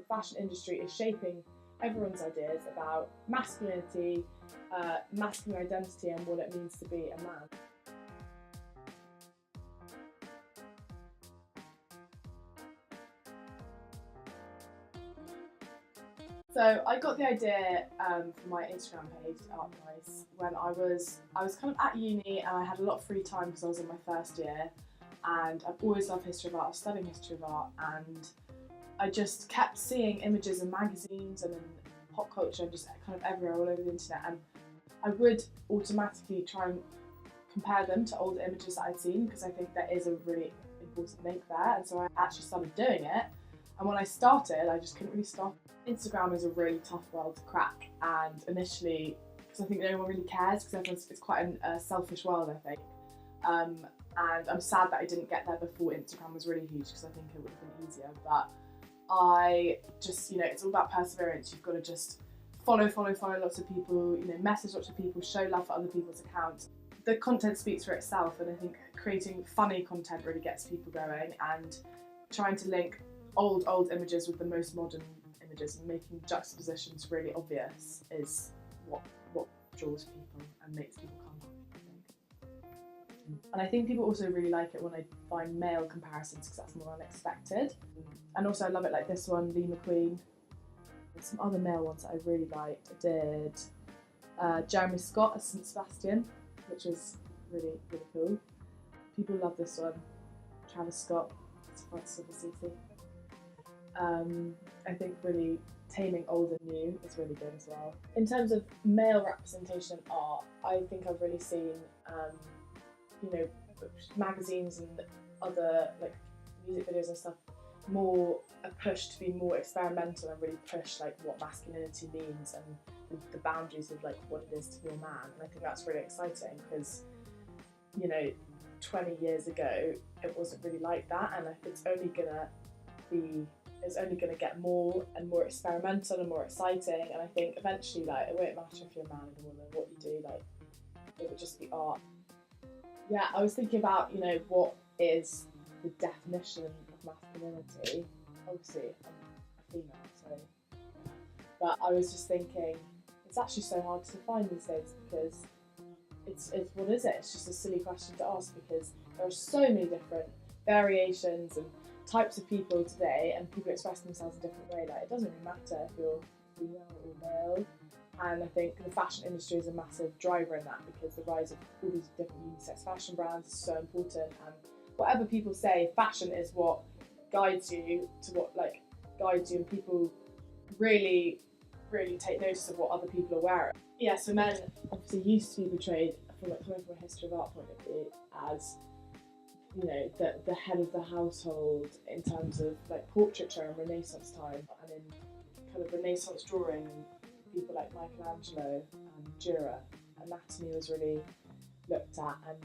fashion industry is shaping everyone's ideas about masculinity, masculine identity and what it means to be a man. So I got the idea for my Instagram page, Art Price, when I was kind of at uni and I had a lot of free time because I was in my first year, and I've always loved history of art. I was studying history of art, and I just kept seeing images in magazines and in pop culture and just kind of everywhere, all over the internet, and I would automatically try and compare them to older images that I'd seen, because I think there is a really important link there, and so I actually started doing it. And when I started, I just couldn't really stop. Instagram is a really tough world to crack, and initially, because I think no one really cares, because it's quite a selfish world, I think. And I'm sad that I didn't get there before Instagram was really huge, because I think it would have been easier. But I just, it's all about perseverance. You've got to just follow lots of people, message lots of people, show love for other people's accounts. The content speaks for itself, and I think creating funny content really gets people going, and trying to link old images with the most modern images and making juxtapositions really obvious is what draws people and makes people come back, I think. And I think people also really like it when I find male comparisons, because that's more unexpected. And also I love it like this one, Lee McQueen. There's some other male ones that I really liked. I did Jeremy Scott as St Sebastian, which is really, really cool. People love this one. Travis Scott, it's Francis of Assisi. I think really taming old and new is really good as well. In terms of male representation in art, I think I've really seen, magazines and other like music videos and stuff more a push to be more experimental and really push like what masculinity means and the boundaries of like what it is to be a man. And I think that's really exciting because 20 years ago it wasn't really like that, and it's only gonna get more and more experimental and more exciting. And I think eventually, like, it won't matter if you're a man or a woman, what you do, like, it would just be art. Yeah, I was thinking about, what is the definition of masculinity. Obviously, I'm a female, so yeah. But I was just thinking, it's actually so hard to define these days, because it's what is it? It's just a silly question to ask, because there are so many different variations and types of people today, and people express themselves in a different way. Like, it doesn't really matter if you're female or male. And I think the fashion industry is a massive driver in that, because the rise of all these different unisex fashion brands is so important. And whatever people say, fashion is what guides you to and people really, really take notice of what other people are wearing. Yeah, so men obviously used to be portrayed coming from a history of art point of view as the head of the household in terms of like portraiture in Renaissance time, and in kind of Renaissance drawing, people like Michelangelo and Dürer, anatomy was really looked at, and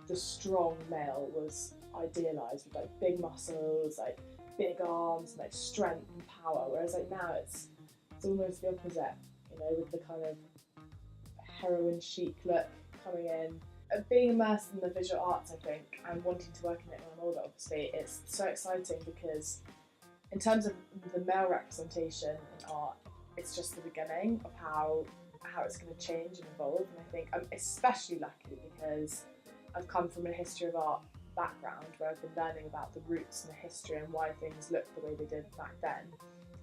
the strong male was idealised with like big muscles, like big arms, like strength and power. Whereas like now it's almost the opposite, with the kind of heroin chic look coming in. Being immersed in the visual arts, I think, and wanting to work in it when I'm older, obviously, it's so exciting, because in terms of the male representation in art, it's just the beginning of how it's going to change and evolve. And I think I'm especially lucky because I've come from a history of art background, where I've been learning about the roots and the history and why things looked the way they did back then.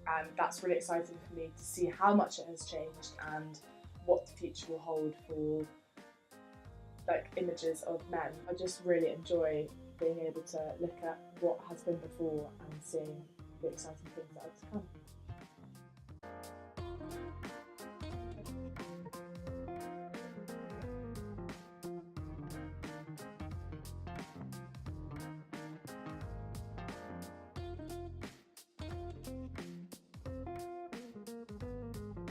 And that's really exciting for me to see how much it has changed and what the future will hold for like images of men. I just really enjoy being able to look at what has been before and seeing the exciting things that are to come.